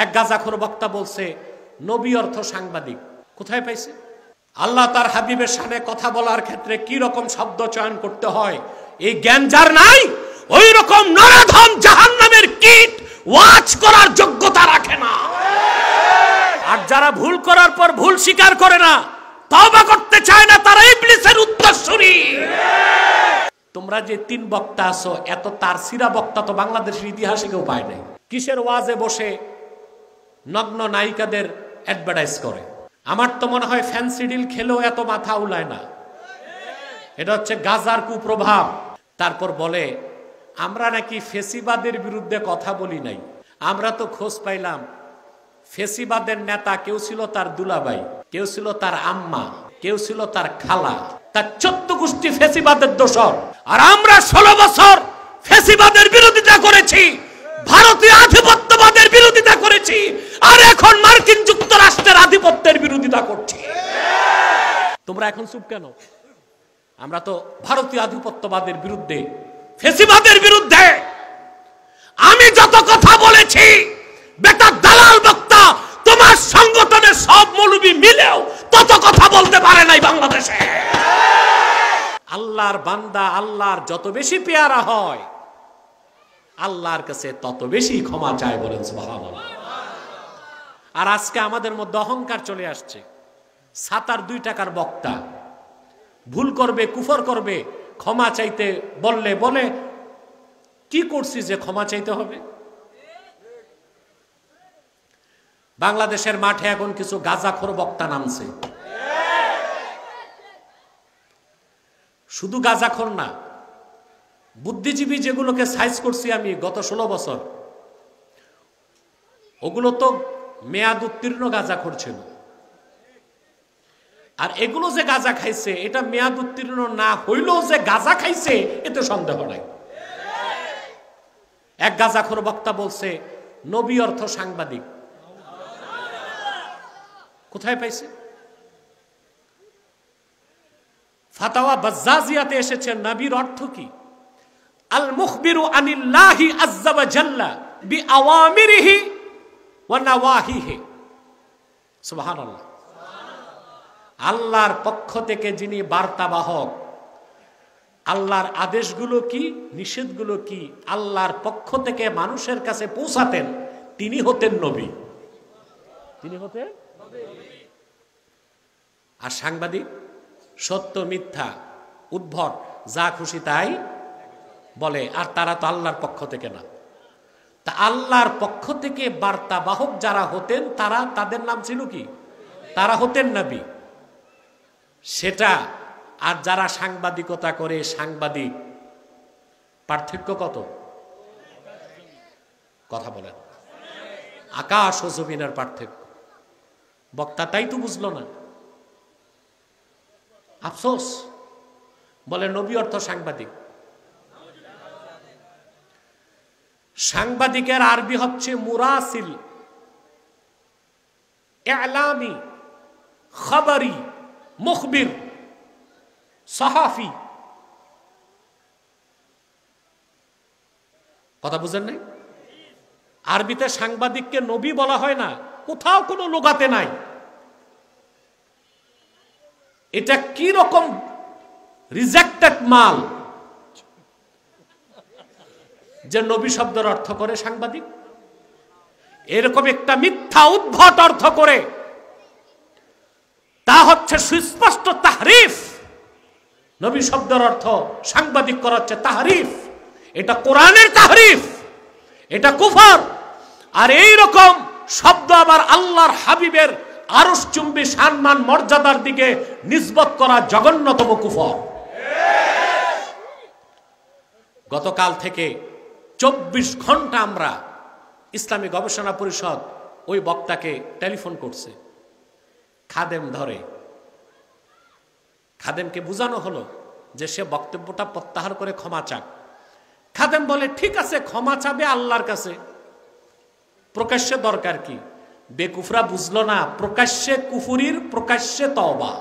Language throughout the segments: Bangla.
এক গাঁজাখোর বক্তা বলছে নবী অর্থ সাংবাদিক। কোথায় পাইছে? আল্লাহ তার হাবিবের সামনে কথা বলার ক্ষেত্রে কি রকম শব্দ চয়ন করতে হয় এই জ্ঞান যার নাই, ওই রকম নরধম জাহান্নামের কীট ওয়াজ করার যোগ্যতা রাখে না। আর যারা ভুল করার পর ভুল স্বীকার করে না, তওবা করতে চায় না, তারা ইবলিসের উত্তরসূরি। তোমরা যে তিন বক্তা আছো, এত তার সিরা বক্তা তো বাংলাদেশের ইতিহাসে কেউ পায় নাই। কিসের ওয়াজে বসে নগ্ন নায়িকাদের অ্যাডভার্টাইজ করে? আমার তো মনে হয় ফ্যান্সি ডিল খেলেও এত মাথা উলায় না। এটা হচ্ছে গাজার কুপ্রভাব। তারপর বলে আমরা নাকি ফেসিবাদের বিরুদ্ধে কথা বলি নাই। আমরা তো খোঁজ পাইলাম ফেসিবাদের নেতা কেউ ছিল তার দুলাভাই, কেউ ছিল তার আম্মা, কেউ ছিল তার খালা, তার 14 গোষ্ঠী ফেসিবাদের দোসর। আর আমরা 16 বছর ফেসিবাদের বিরোধিতা করেছি, ভারতীয় আধিপত্যবাদের বিরোধিতা করেছি, আর এখন মার্কিন যুক্তরাষ্ট্রের আধিপত্যের বিরোধিতা করছি। তোমরা এখন চুপ কেন? আমরা তো ভারতীয় আধিপত্যবাদের বিরুদ্ধে, ফেসিবাদের বিরুদ্ধে। আমি যত কথা বলেছি, বেটা দালাল বক্তা তোমার সংগঠনের সব মৌলবি মিলেও তত কথা বলতে পারে নাই বাংলাদেশে। আল্লাহর বান্দা আল্লাহর যত বেশি পেয়ারা হয়, আল্লাহর কাছে তত বেশি ক্ষমা চায়। বলেন সুবহানাল্লাহ। আর আজকে আমাদের মধ্যে অহংকার চলে আসছে। 7 আর 2 টাকার বক্তা ভুল করবে, কুফর করবে, ক্ষমা চাইতে বললে বলে কি করছি যে ক্ষমা চাইতে হবে? বাংলাদেশের মাঠে এখন কিছু গাঁজাখোর বক্তা নামছে। শুধু গাঁজাখোর না, বুদ্ধিজীবী যেগুলোকে সাইজ করছি আমি গত 16 বছর, ওগুলো তো মেয়াদ উত্তীর্ণ গাঁজাখোর ছিল। আর এগুলো যে গাঁজা খাইছে, এটা মেয়াদ উত্তীর্ণ না হইলেও যে গাঁজা খাইছে এতে সন্দেহ নাই। এক গাঁজাখোর বক্তা বলছে নবী অর্থ সাংবাদিক। কোথায় পাইছে? ফাতাওয়া বাজ্জাজিয়াতে এসেছে নবীর অর্থ কি? আল মুখবিরু আনিল্লাহি আযজা ওয়া জাল্লা বিআওয়ামিরিহি ওয়া নাওয়াহিহি। সুবহানাল্লাহ। আল্লাহর পক্ষ থেকে যিনি বার্তাবাহক, আল্লাহর আদেশগুলো কি, নিষেধগুলো কি, আল্লাহর পক্ষ থেকে মানুষের কাছে পৌঁছাতেন, তিনি হতেন নবী। তিনি হতেন নবী। আর সাংবাদিক সত্য মিথ্যা উদ্ভট যা খুশি তাই বলে, আর তারা তো আল্লাহর পক্ষ থেকে না। তা আল্লাহর পক্ষ থেকে বার্তাবাহক যারা হতেন, তারা, তাদের নাম ছিল কি? তারা হতেন নবী। সেটা আর যারা সাংবাদিকতা করে সাংবাদিক, পার্থক্য কত? কথা বলেন। আকাশ ও জমিনের পার্থক্য। বক্তা তাই তো বুঝলো না, আফসোস। বলে নবী অর্থ সাংবাদিক। সাংবাদিকের আরবি হচ্ছে মুরাসিল, ইলামি, খবরি, মুখবির, সাহাফি। কথা বুঝেন নাই? আরবিতে সাংবাদিককে নবী বলা হয় না, কোথাও কোনো লোগাতে নাই। এটা কি রকম রিজেক্টেড মাল যে নবী শব্দের অর্থ করে সাংবাদিক? এরকম একটা মিথ্যা উদ্ভট অর্থ করে, তা হচ্ছে সুস্পষ্ট তাহরিফ। নবী শব্দের অর্থ সাংবাদিক করা হচ্ছে তাহরিফ। এটা কোরআনের তাহরিফ, এটা কুফর। আর এই রকম শব্দ আবার আল্লাহর হাবিবের আরশচুম্বী সম্মান মর্যাদার দিকে নিসবত করা জঘন্যতম কুফর। গতকাল থেকে 24 ঘন্টা আমরা ইসলামী গবেষণা পরিষদ ওই বক্তাকে টেলিফোন করছে। খাদেম ধরে, খাদেমকে বোঝানো হলো যে সে বক্তব্যটা প্রত্যাহার করে ক্ষমা চাক। খাদেম বলে ঠিক আছে, ক্ষমা চাবে আল্লাহর কাছে, প্রকাশ্যে দরকার কি? বেকুফরা বুঝলো না, প্রকাশ্যে কুফুরির প্রকাশ্যে তওবা,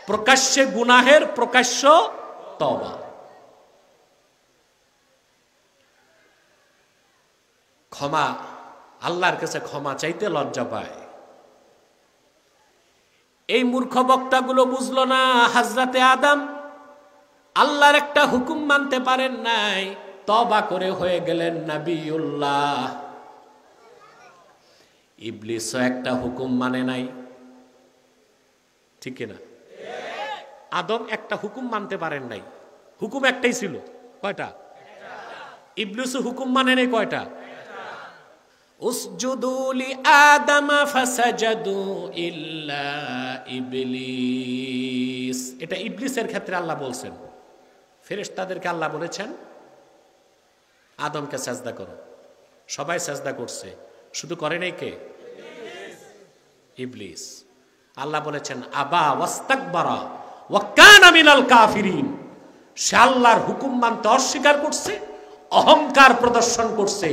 প্রকাশ্যে গুনাহের প্রকাশ্য তওবা। ক্ষমা আল্লাহর কাছে ক্ষমা চাইতে লজ্জা পায়। এই মূর্খ বক্তাগুলো বুঝলো না হযরতে আদম আল্লাহর একটা হুকুম মানতে পারেন নাই, তওবা করে হয়ে গেলেন নবিউল্লাহ। ইবলিসও একটা হুকুম মানে নাই, ঠিক না? আদম একটা হুকুম মানতে পারেন নাই, হুকুম একটাই ছিল। কয়টা? ইবলিসও হুকুম মানে নাই কয়টা? উসজুদু লি আদম ফাসাজাদু ইল্লা ইবলিস। এটা ইবলিসের ক্ষেত্রে আল্লাহ বলছেন। ফেরেশতাদেরকে আল্লাহ বলেছেন আদমকে সাজদা করো, সবাই সাজদা করছে, শুধু করে নাই কে? ইবলিস। আল্লাহ বলেছেন আবা ওয়াস্তাকবারা ওয়া কানা মিনাল কাফিরিন। সে আল্লাহর হুকুম মানতে অস্বীকার করছে, অহংকার প্রদর্শন করছে,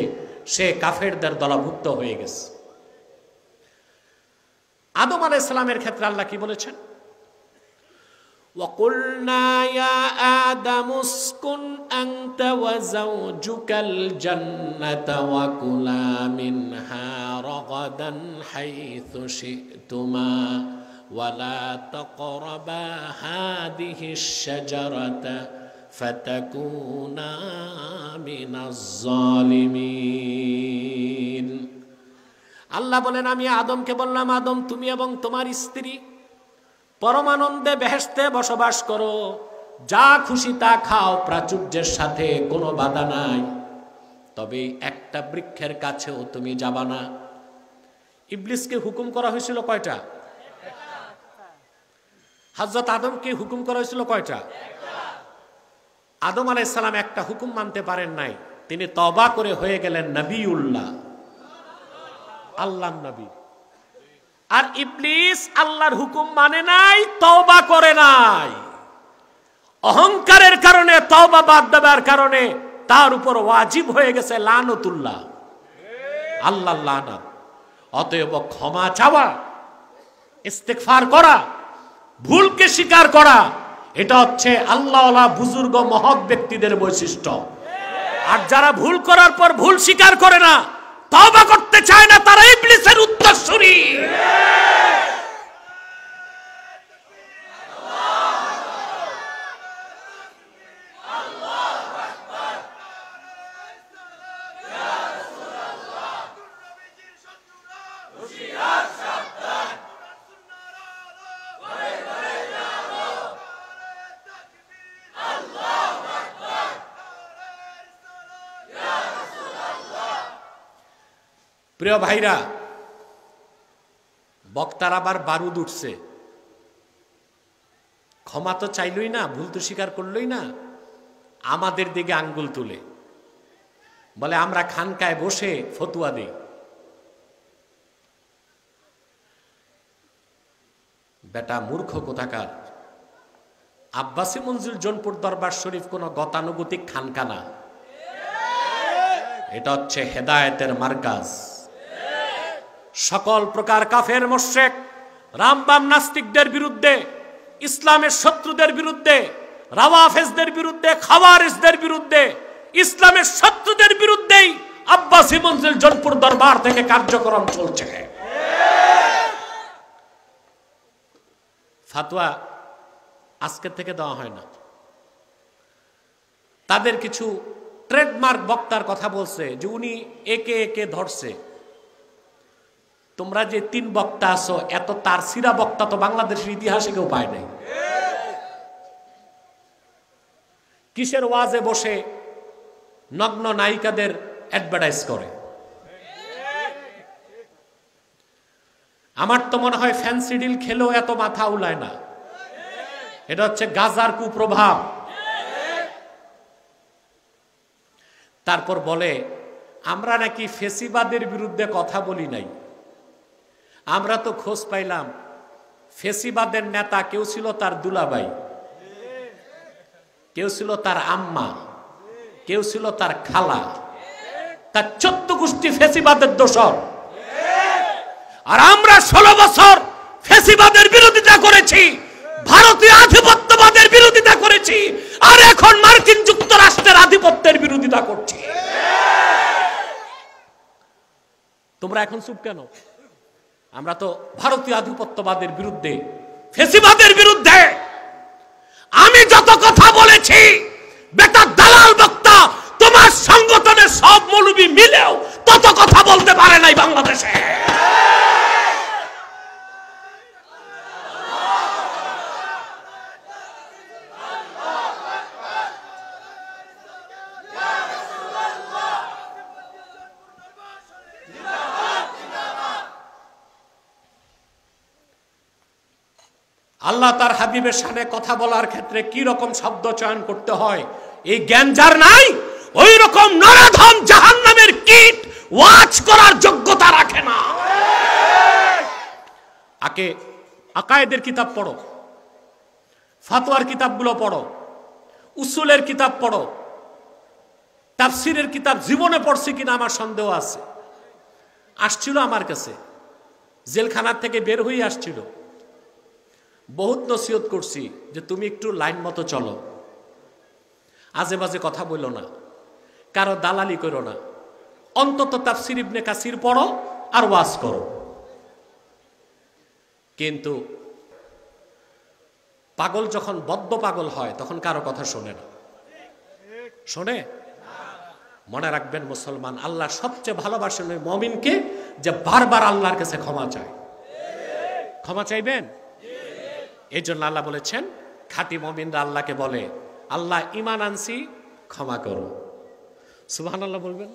সে কাফেরদের দলভুক্ত হয়ে গেছে। আদম আলাইহিস সালামের ক্ষেত্রে আল্লাহ কি বলেছেন? وَقُلْنَا يَا آدَمُ اسْكُنْ أَنْتَ وَزَوْجُكَ الْجَنَّةَ وَكُلَا مِنْهَا رَغَدًا حَيْثُ شِئْتُمَا وَلَا تَقْرَبَا هَذِهِ الشَّجَرَةَ فَتَكُونَا مِنَ الظَّالِمِينَ। আল্লাহ বলেন আমি আদমকে বললাম আদম তুমি এবং তোমার স্ত্রী পরমানন্দে বেহেশতে বসবাস করো, যা খুশি তা খাও প্রাচুর্যের সাথে, কোনো বাধা নাই, তবে একটা বৃক্ষের কাছেও তুমি যাবা না। ইবলিসকে হুকুম করা হয়েছিল কয়টা? হযরত আদমকে হুকুম করা হয়েছিল কয়টা? আদম আলাইহিস সালাম একটা হুকুম মানতে পারেন নাই, তিনি তওবা করে হয়ে গেলেন নবিউল্লাহ, আল্লাহর নবী। আর ইবলিস আল্লাহর হুকুম মানে নাই, তওবা করে নাই, অহংকারের কারণে, তওবা বাদ দেবার কারণে তার উপর ওয়াজিব হয়ে গেছে লানতুল্লাহ, আল্লাহর লানত। অতএব ক্ষমা চাওয়া, ইস্তেগফার করা, ভুলকে স্বীকার করা, এটা হচ্ছে আল্লাহওয়ালা বুজুর্গ মহৎ ব্যক্তিদের বৈশিষ্ট্য। আর যারা ভুল করার পর ভুল স্বীকার করে না, তওবা করতে চায় না, তারা ইবলিসের উত্তরসূরি। প্রিয় ভাইরা, বক্তার আবার বারুদ উঠছে, ক্ষমা তো চাইলই না, ভুল তো স্বীকার করলই না, আমাদের দিকে আঙ্গুল তুলে বলে আমরা খানকায় বসে ফতুয়া দেই। বেটা মূর্খ কোথাকার। আব্বাসী মঞ্জিল জোনপুর দরবার শরীফ কোন গতানুগতিক খানকা না, এটা হচ্ছে হেদায়েতের মার্কাজ। সকল প্রকার কাফের মুশরিক রামবাম নাস্তিকদের বিরুদ্ধে, ইসলামের শত্রুদের বিরুদ্ধে, রাওয়াফেজদের বিরুদ্ধে, খাওয়ারিজদের বিরুদ্ধে, ইসলামের শত্রুদের বিরুদ্ধেই আব্বাসী মঞ্জিল জোনপুর দরবার থেকে কার্যক্রম চলছে। ফাতোয়া আজকে থেকে দেওয়া হয় না। তাদের কিছু ট্রেডমার্ক বক্তার কথা বলছে যে উনি একে একে ধরছে। তোমরা যে 3 বক্তা আছো, এত তারসিরা বক্তা তো বাংলাদেশের ইতিহাসে কেউ পায় নাই। কিসের ওয়াজে বসে নগ্ন নায়িকাদের অ্যাডভার্টাইজ করে। আমার তো মনে হয় ফ্যান্সি ডিল খেলেও এত মাথা উলায় না। এটা হচ্ছে গাজার কুপ্রভাব। তারপর বলে আমরা নাকি ফেসিবাদের বিরুদ্ধে কথা বলি নাই। আমরা তো খোঁজ পাইলাম ফেসিবাদের নেতা কেউ ছিল তার দুলাভাই, কেউ ছিল তার আম্মা, কেউ ছিল তার খালা, তার 14 গোষ্ঠী ফেসিবাদের দোসর। আর আমরা 16 বছর ফেসিবাদের বিরোধিতা করেছি, ভারতীয় আধিপত্যবাদের বিরোধিতা করেছি, আর এখন মার্কিন যুক্তরাষ্ট্রের আধিপত্যের বিরোধিতা করছি। তোমরা এখন চুপ কেন? আমরা তো ভারতীয় আধিপত্যবাদের বিরুদ্ধে, ফেসিবাদের বিরুদ্ধে আমি যত কথা বলেছি, বেকার দালাল বক্তা তোমার সংগঠনের সব মৌলবি মিলেও তত কথা বলতে পারে নাই বাংলাদেশে। আল্লাহ তার হাবিবের সামনে কথা বলার ক্ষেত্রে কি রকম শব্দ চয়ন করতে হয় এই জ্ঞান যার নাই, ওই রকম নরধম জাহান্নামের কীট ওয়াজ করার যোগ্যতা রাখে না। আগে আকায়েদের কিতাব পড়ো, ফাতোয়ার কিতাবগুলো পড়ো, উসুলের কিতাব পড়ো, তাফসিরের কিতাব জীবনে পড়ছি কিনা আমার সন্দেহ আছে। আসছিল আমার কাছে, জেলখানার থেকে বের হয়ে আসছিল, বহুত নসিহত করছি যে তুমি একটু লাইন মতো চলো, আজে বাজে কথা বলো না, কারো দালালি করো না, অন্তত তাফসির ইবনে কাসির পড়ো আর ওয়াজ করো। কিন্তু পাগল যখন বদ্ধ পাগল হয় তখন কারো কথা শোনে না। শোনে? মনে রাখবেন মুসলমান, আল্লাহ সবচেয়ে ভালোবাসেন ওই মুমিনকে যে বারবার আল্লাহর কাছে ক্ষমা চায়। ক্ষমা চাইবেন? এই জন্য আল্লাহ বলেছেন, খাঁটি মুমিনরা আল্লাহকে বলে, আল্লাহ ঈমান আনছি ক্ষমা করো। সুবহানাল্লাহ বলবেন।